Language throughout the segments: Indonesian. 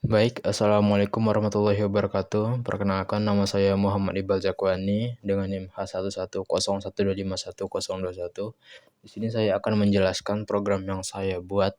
Baik, Assalamualaikum warahmatullahi wabarakatuh. Perkenalkan, nama saya Muhammad Iqbal Zakwani dengan NIM H1101015121. Di sini saya akan menjelaskan program yang saya buat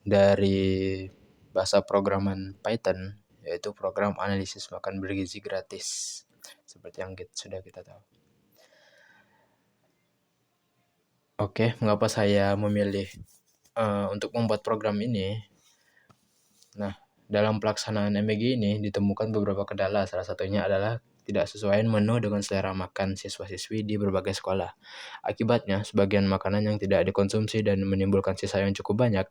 dari bahasa programan Python, yaitu program analisis makan bergizi gratis, seperti yang sudah kita tahu. Oke, mengapa saya memilih untuk membuat program ini? Nah, dalam pelaksanaan MBG ini ditemukan beberapa kendala, salah satunya adalah tidak sesuai menu dengan selera makan siswa-siswi di berbagai sekolah. Akibatnya, sebagian makanan yang tidak dikonsumsi dan menimbulkan sisa yang cukup banyak.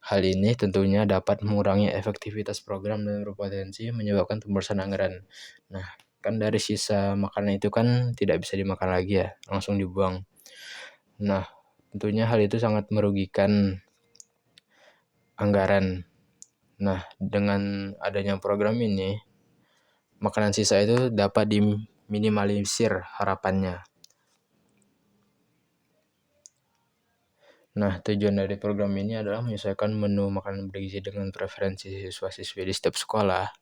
Hal ini tentunya dapat mengurangi efektivitas program dan berpotensi menyebabkan pemborosan anggaran. Nah, kan dari sisa makanan itu kan tidak bisa dimakan lagi ya, langsung dibuang. Nah, tentunya hal itu sangat merugikan anggaran. Nah, dengan adanya program ini, makanan sisa itu dapat diminimalisir harapannya. Nah, tujuan dari program ini adalah menyesuaikan menu makanan bergizi dengan preferensi siswa-siswi di setiap sekolah.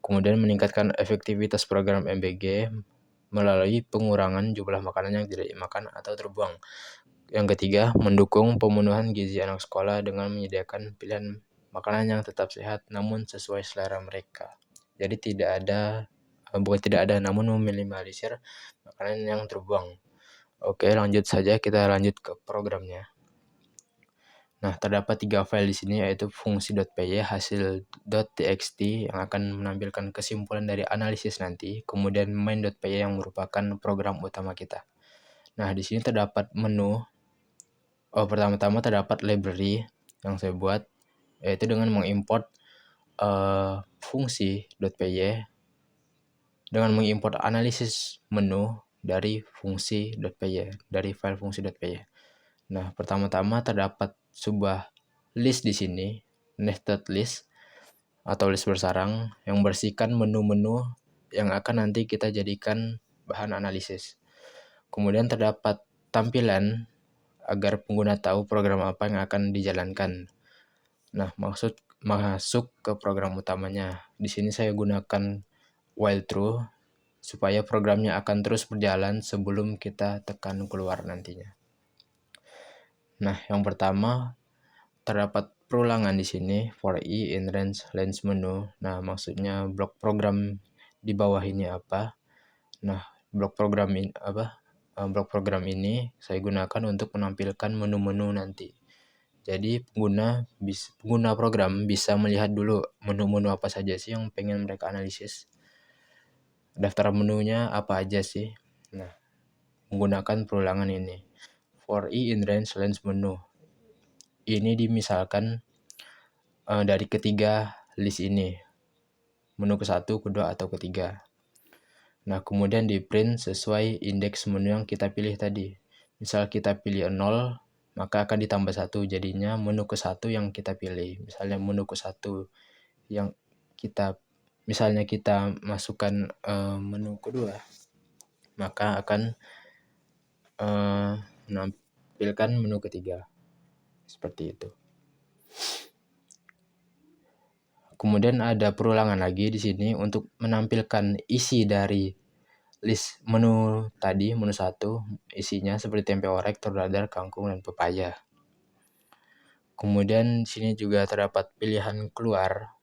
Kemudian meningkatkan efektivitas program MBG melalui pengurangan jumlah makanan yang tidak dimakan atau terbuang. Yang ketiga, mendukung pemenuhan gizi anak sekolah dengan menyediakan pilihan makanan yang tetap sehat namun sesuai selera mereka. Jadi tidak ada namun meminimalisir makanan yang terbuang. Oke, kita lanjut ke programnya. Nah, terdapat 3 file di sini, yaitu fungsi.py, hasil.txt yang akan menampilkan kesimpulan dari analisis nanti, kemudian main.py yang merupakan program utama kita. Nah, di sini terdapat menu. Pertama-tama terdapat library yang saya buat, yaitu dengan mengimport fungsi.py dengan mengimport analisis menu dari fungsi.py, dari file fungsi.py. Nah, pertama-tama terdapat sebuah list di sini, nested list atau list bersarang yang bersihkan menu-menu yang akan nanti kita jadikan bahan analisis. Kemudian terdapat tampilan agar pengguna tahu program apa yang akan dijalankan. Nah, masuk ke program utamanya. Di sini saya gunakan while true supaya programnya akan terus berjalan sebelum kita tekan keluar nantinya. Nah, yang pertama terdapat perulangan di sini for i in range menu. Nah, maksudnya blok program di bawah ini apa? Nah, blok program ini saya gunakan untuk menampilkan menu-menu nanti. Jadi pengguna program bisa melihat dulu menu-menu apa saja sih yang pengen mereka analisis. Daftar menunya apa aja sih? Nah, menggunakan perulangan ini. For i in range menu. Ini dimisalkan dari ketiga list ini. Menu ke-1, kedua, atau ketiga. Nah, kemudian di print sesuai indeks menu yang kita pilih tadi. Misal kita pilih 0, maka akan ditambah 1. Jadinya menu ke-1 yang kita pilih. Misalnya menu ke-1 yang misalnya kita masukkan menu kedua, maka akan menampilkan menu ketiga. Seperti itu. Kemudian ada perulangan lagi di sini untuk menampilkan isi dari list menu tadi, menu 1, isinya seperti tempe orek, telur dadar, kangkung, dan pepaya. Kemudian di sini juga terdapat pilihan keluar,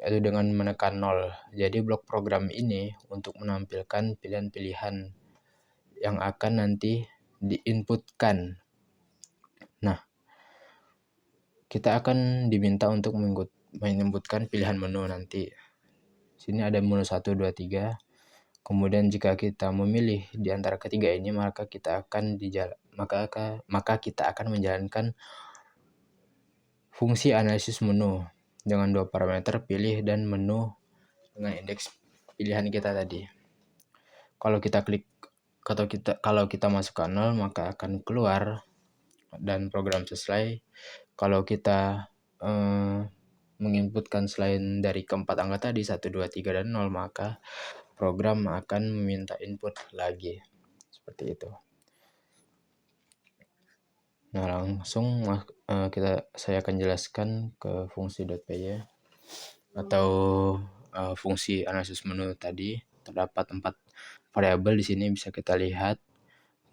yaitu dengan menekan 0. Jadi blok program ini untuk menampilkan pilihan-pilihan yang akan nanti diinputkan. Nah, kita akan diminta untuk menginputkan pilihan menu nanti. Sini ada menu 1, 2, 3. Kemudian jika kita memilih di antara ketiga ini, maka kita akan menjalankan fungsi analisis menu dengan 2 parameter, pilih dan menu dengan indeks pilihan kita tadi. Kalau kita masukkan 0, maka akan keluar dan program selesai. Kalau kita menginputkan selain dari keempat angka tadi 1, 2, 3, dan 0, maka program akan meminta input lagi. Seperti itu. Nah, langsung saya akan jelaskan ke fungsi .py atau fungsi analisis menu tadi. Terdapat 4 variabel di sini bisa kita lihat.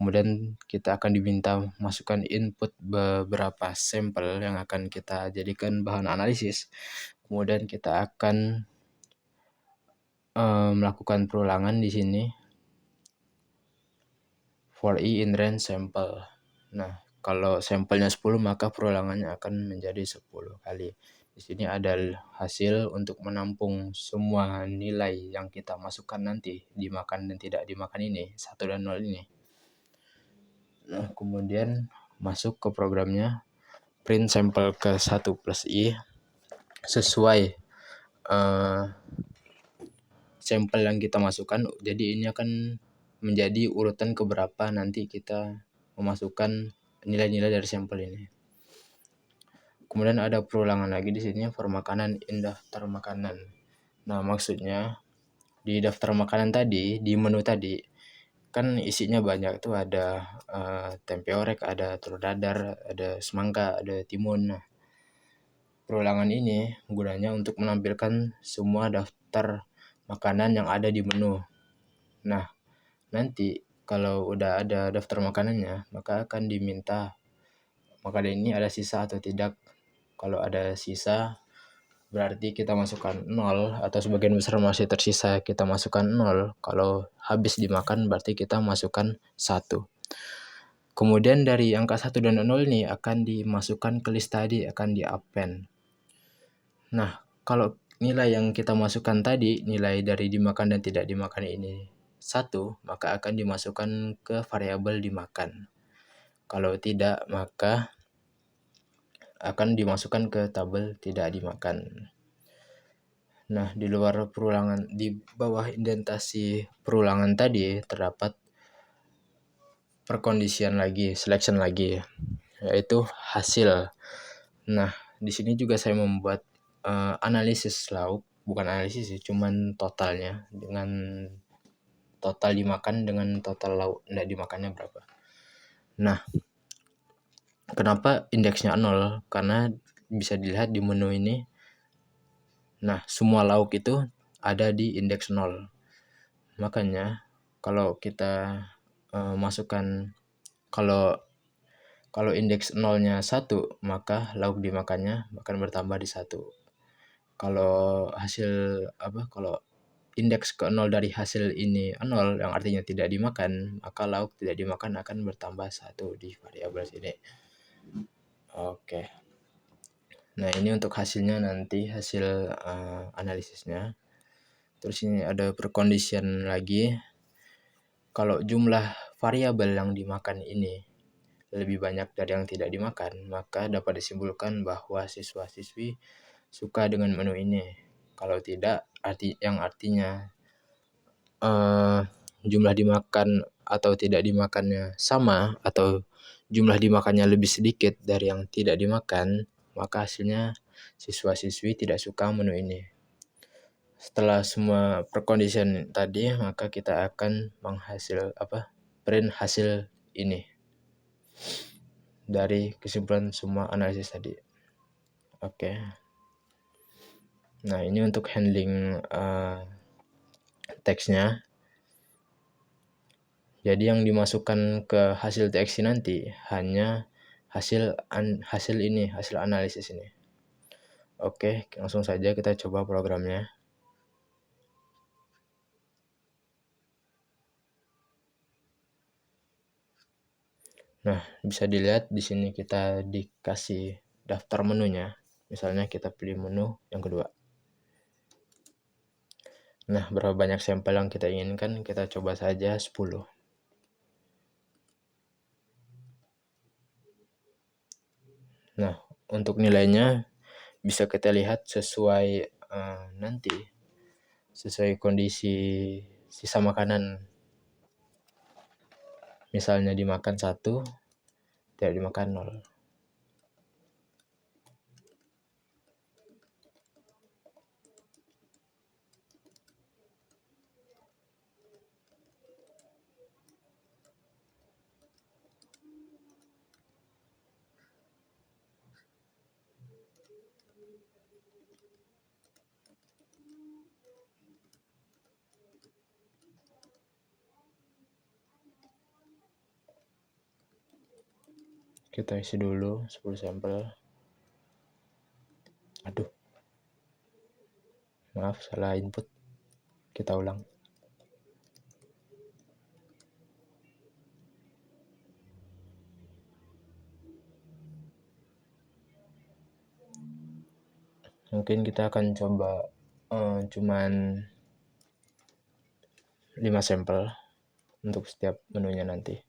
Kemudian kita akan diminta masukkan input beberapa sampel yang akan kita jadikan bahan analisis. Kemudian kita akan melakukan perulangan di sini for i in range sample. Nah, kalau sampelnya 10 maka perulangannya akan menjadi 10 kali. Di sini ada hasil untuk menampung semua nilai yang kita masukkan nanti dimakan dan tidak dimakan ini, 1 dan 0 ini. Nah, kemudian masuk ke programnya, print sampel ke 1 plus i sesuai sampel yang kita masukkan. Jadi ini akan menjadi urutan keberapa nanti kita memasukkan nilai-nilai dari sampel ini. Kemudian ada perulangan lagi di sini for makanan in daftar makanan. Nah, maksudnya di daftar makanan tadi, di menu tadi kan isinya banyak tuh, ada tempe orek, ada telur dadar, ada semangka, ada timun. Nah, perulangan ini gunanya untuk menampilkan semua daftar makanan yang ada di menu. Nah, nanti kalau udah ada daftar makanannya, maka akan diminta makanan ini ada sisa atau tidak. Kalau ada sisa berarti kita masukkan 0, atau sebagian besar masih tersisa kita masukkan 0. Kalau habis dimakan berarti kita masukkan 1. Kemudian dari angka 1 dan 0 ini akan dimasukkan ke list tadi, akan di-append. Nah, kalau nilai yang kita masukkan tadi, nilai dari dimakan dan tidak dimakan ini 1, maka akan dimasukkan ke variabel dimakan. Kalau tidak, maka akan dimasukkan ke tabel tidak dimakan. Nah, di luar perulangan, di bawah indentasi perulangan tadi terdapat perkondisian lagi, selection lagi, yaitu hasil. Nah, di sini juga saya membuat analisis lauk, bukan analisis sih, cuman totalnya, dengan total dimakan dengan total lauk tidak dimakannya berapa. Nah, kenapa indeksnya 0? Karena bisa dilihat di menu ini. Nah, semua lauk itu ada di indeks 0. Makanya kalau kita masukkan, kalau indeks 0-nya 1, maka lauk dimakannya akan bertambah di 1. Kalau indeks ke 0 dari hasil ini 0, yang artinya tidak dimakan, maka lauk tidak dimakan akan bertambah 1 di variabel sini. Oke. Nah, ini untuk hasilnya nanti, hasil analisisnya. Terus ini ada perkondisian lagi. Kalau jumlah variabel yang dimakan ini lebih banyak dari yang tidak dimakan, maka dapat disimpulkan bahwa siswa-siswi suka dengan menu ini. Kalau tidak, yang artinya jumlah dimakan atau tidak dimakannya sama, atau jumlah dimakannya lebih sedikit dari yang tidak dimakan, maka hasilnya siswa-siswi tidak suka menu ini. Setelah semua perkondisian tadi, maka kita akan print hasil ini dari kesimpulan semua analisis tadi. Oke. Nah, ini untuk handling teksnya. Jadi yang dimasukkan ke hasil TXT nanti hanya hasil analisis ini. Oke, langsung saja kita coba programnya. Nah, bisa dilihat di sini kita dikasih daftar menunya. Misalnya kita pilih menu yang kedua. Nah, berapa banyak sampel yang kita inginkan? Kita coba saja 10. Nah, untuk nilainya bisa kita lihat sesuai nanti, sesuai kondisi sisa makanan. Misalnya dimakan 1, tidak dimakan 0. Kita isi dulu 10 sampel. Aduh, maaf salah input. Kita ulang. Mungkin kita akan coba cuman 5 sampel untuk setiap menunya nanti.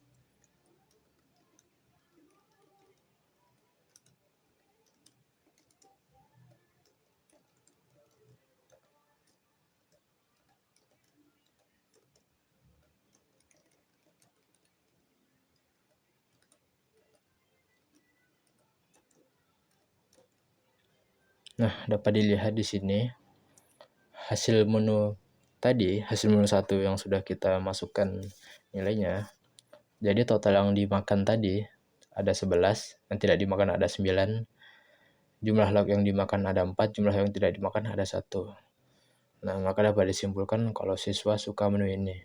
Nah, dapat dilihat di sini hasil menu tadi, hasil menu 1 yang sudah kita masukkan nilainya. Jadi total yang dimakan tadi ada 11, yang tidak dimakan ada 9. Jumlah lauk yang dimakan ada 4, jumlah yang tidak dimakan ada 1. Nah, maka dapat disimpulkan kalau siswa suka menu ini.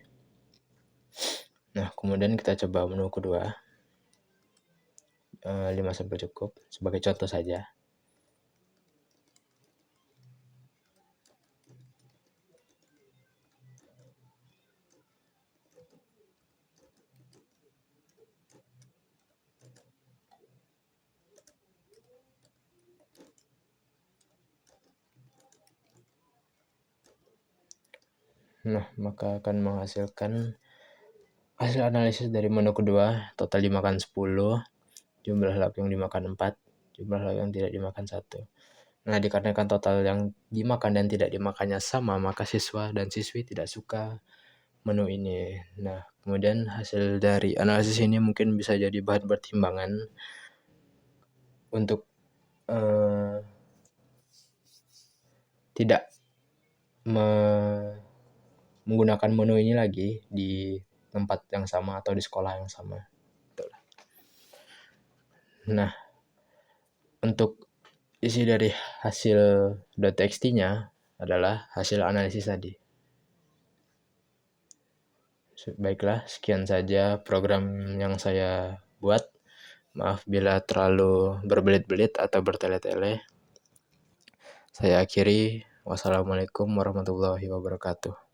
Nah, kemudian kita coba menu kedua. 5 sampel cukup, sebagai contoh saja. Nah, maka akan menghasilkan hasil analisis dari menu kedua, total dimakan 10, jumlah lauk yang dimakan 4, jumlah lauk yang tidak dimakan 1. Nah, dikarenakan total yang dimakan dan tidak dimakannya sama, maka siswa dan siswi tidak suka menu ini. Nah, kemudian hasil dari analisis ini mungkin bisa jadi bahan pertimbangan untuk tidak menggunakan menu ini lagi di tempat yang sama atau di sekolah yang sama. Nah, untuk isi dari hasil .txt-nya adalah hasil analisis tadi. Baiklah, sekian saja program yang saya buat. Maaf bila terlalu berbelit-belit atau bertele-tele. Saya akhiri. Wassalamualaikum warahmatullahi wabarakatuh.